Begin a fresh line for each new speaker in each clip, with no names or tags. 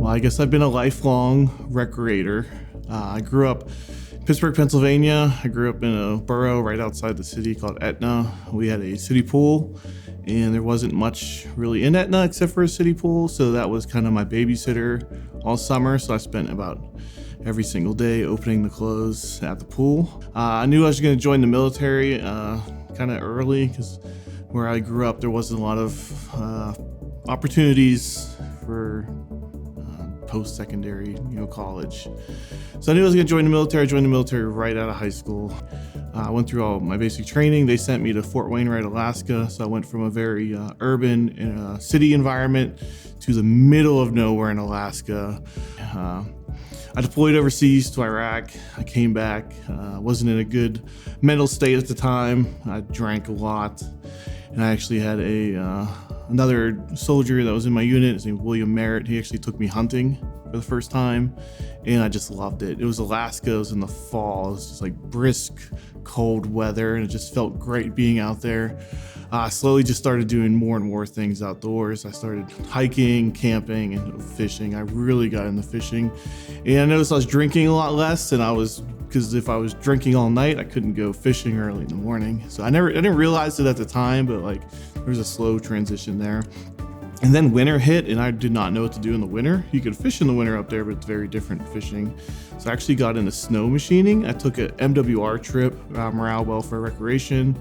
Well, I guess I've been a lifelong recreator. I grew up in Pittsburgh, Pennsylvania. I grew up in a borough right outside the city called Etna. We had a city pool, and there wasn't much really in Etna except for a city pool, so that was kind of my babysitter all summer. So I spent about every single day opening the clothes at the pool. I knew I was going to join the military kind of early because where I grew up, there wasn't a lot of opportunities for post-secondary, college. So I knew I was going to join the military. I joined the military right out of high school. I went through all my basic training. They sent me to Fort Wainwright, Alaska. So I went from a very urban city environment to the middle of nowhere in Alaska. I deployed overseas to Iraq. I came back, wasn't in a good mental state at the time. I drank a lot, and I actually had another soldier that was in my unit. His name was William Merritt. He actually took me hunting for the first time, and I just loved it. It was Alaska. It was in the fall. It was just like brisk, cold weather, and it just felt great being out there. I slowly just started doing more and more things outdoors. I started hiking, camping, and fishing. I really got into fishing. And I noticed I was drinking a lot less, because if I was drinking all night, I couldn't go fishing early in the morning. So I didn't realize it at the time, but there was a slow transition there. And then winter hit, and I did not know what to do in the winter. You could fish in the winter up there, but it's very different fishing. So I actually got into snow machining. I took an MWR trip, Morale Welfare Recreation,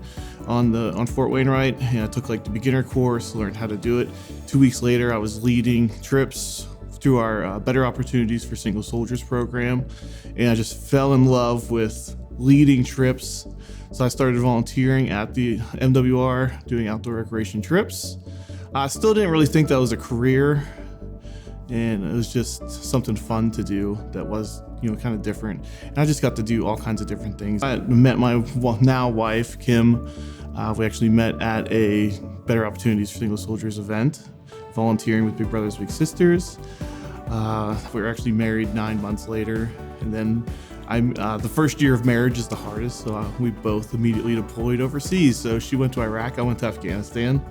on Fort Wainwright. And I took the beginner course, learned how to do it. 2 weeks later, I was leading trips through our Better Opportunities for Single Soldiers program. And I just fell in love with leading trips. So I started volunteering at the MWR, doing outdoor recreation trips. I still didn't really think that was a career, and it was just something fun to do that was, kind of different. And I just got to do all kinds of different things. I met my now wife, Kim. We actually met at a Better Opportunities for Single Soldiers event, volunteering with Big Brothers Big Sisters. We were actually married 9 months later, and then the first year of marriage is the hardest, so we both immediately deployed overseas. So she went to Iraq, I went to Afghanistan.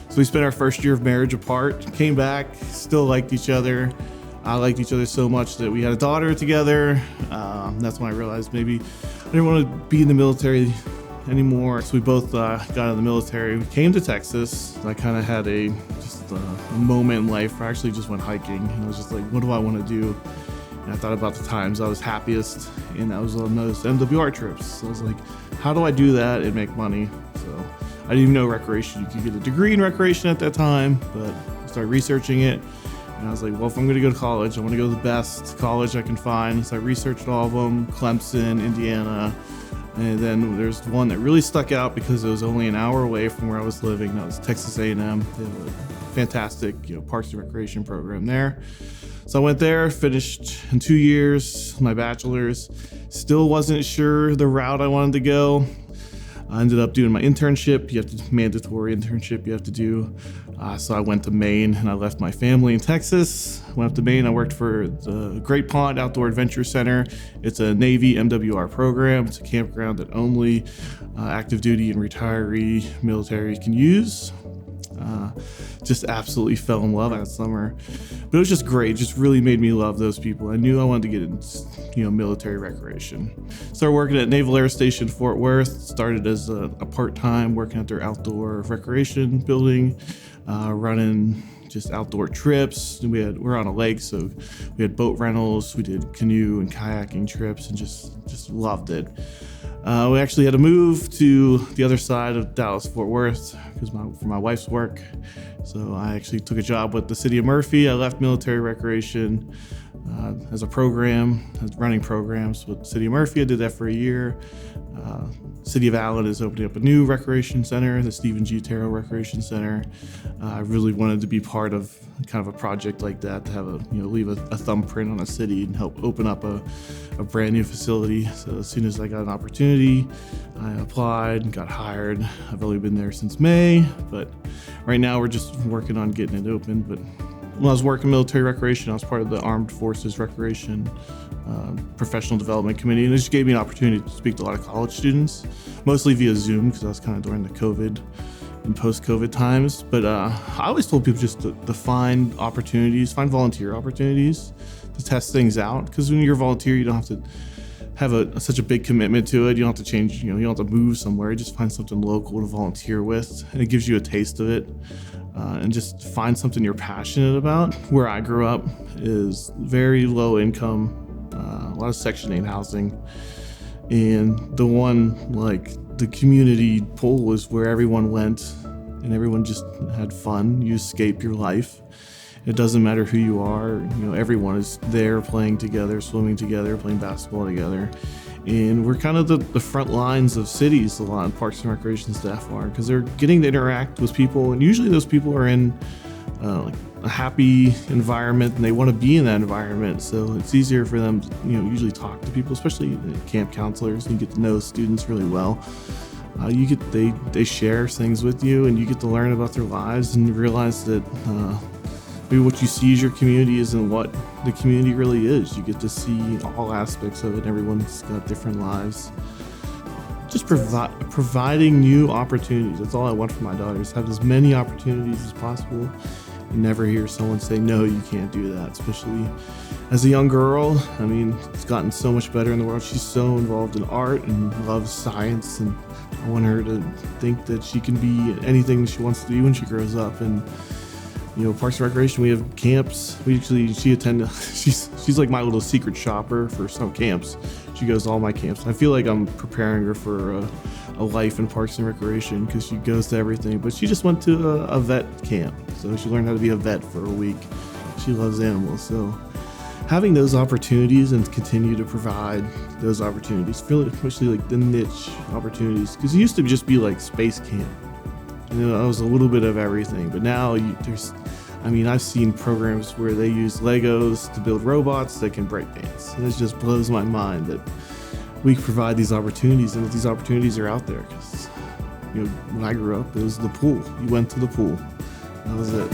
So we spent our first year of marriage apart, came back, still liked each other. I liked each other so much that we had a daughter together. That's when I realized maybe I didn't want to be in the military anymore. So we both got out of the military. We came to Texas. I kind of had a moment in life where I actually just went hiking. And I was just like, what do I want to do? And I thought about the times I was happiest, and that was on those MWR trips. So I was like, how do I do that and make money? So I didn't even know recreation. You could get a degree in recreation at that time, but I started researching it. And I was like, well, if I'm going to go to college, I want to go to the best college I can find. So I researched all of them, Clemson, Indiana. And then there's one that really stuck out because it was only an hour away from where I was living. That was Texas A&M. They have a fantastic, Parks and Recreation program there. So I went there, finished in 2 years, my bachelor's. Still wasn't sure the route I wanted to go. I ended up doing my internship. Mandatory internship you have to do. So I went to Maine, and I left my family in Texas. Went up to Maine. I worked for the Great Pond Outdoor Adventure Center. It's a Navy MWR program. It's a campground that only active duty and retiree military can use. Just absolutely fell in love that summer. But it was just great. It just really made me love those people. I knew I wanted to get into, military recreation. Started working at Naval Air Station Fort Worth. Started as a part-time working at their outdoor recreation building, running just outdoor trips. We're on a lake, so we had boat rentals. We did canoe and kayaking trips, and just loved it. We actually had to move to the other side of Dallas-Fort Worth for my wife's work. So I actually took a job with the city of Murphy. I left military recreation as a program, running programs with the city of Murphy. I did that for a year. City of Allen is opening up a new recreation center, the Stephen G. Terrell Recreation Center. I really wanted to be part of kind of a project like that, to have leave a thumbprint on a city and help open up a brand new facility. So as soon as I got an opportunity, I applied and got hired. I've only been there since May, but right now we're just working on getting it open. But when I was working military recreation, I was part of the Armed Forces Recreation Professional Development Committee, and it just gave me an opportunity to speak to a lot of college students, mostly via Zoom, because that was kind of during the COVID in post-COVID times. But I always told people just to find opportunities, find volunteer opportunities to test things out. Because when you're a volunteer, you don't have to have such a big commitment to it. You don't have to change, you don't have to move somewhere. You just find something local to volunteer with, and it gives you a taste of it. And just find something you're passionate about. Where I grew up is very low income, a lot of Section 8 housing. And the community pool was where everyone went and everyone just had fun. You escape your life. It doesn't matter who you are, everyone is there playing together, swimming together, playing basketball together. And we're kind of the front lines of cities a lot, Parks and Recreation staff are, because they're getting to interact with people. And usually those people are in a happy environment and they want to be in that environment. So it's easier for them to, usually talk to people, especially camp counselors. You get to know students really well. They share things with you and you get to learn about their lives and realize that maybe what you see as your community isn't what the community really is. You get to see all aspects of it. Everyone's got different lives. Just providing new opportunities. That's all I want for my daughters. Have as many opportunities as possible. You never hear someone say, no, you can't do that, especially as a young girl. I mean, it's gotten so much better in the world. She's so involved in art and loves science, and I want her to think that she can be anything she wants to be when she grows up. And Parks and Recreation, we have camps. She's like my little secret shopper for some camps. She goes to all my camps. I feel like I'm preparing her for a life in Parks and Recreation because she goes to everything. But she just went to a vet camp, so she learned how to be a vet for a week. She loves animals, so having those opportunities and continue to provide those opportunities, especially like the niche opportunities, because it used to just be like space camp. That was a little bit of everything, but now I've seen programs where they use Legos to build robots that can breakdance, and it just blows my mind that we provide these opportunities and that these opportunities are out there. Because when I grew up, it was the pool. You went to the pool. That was it.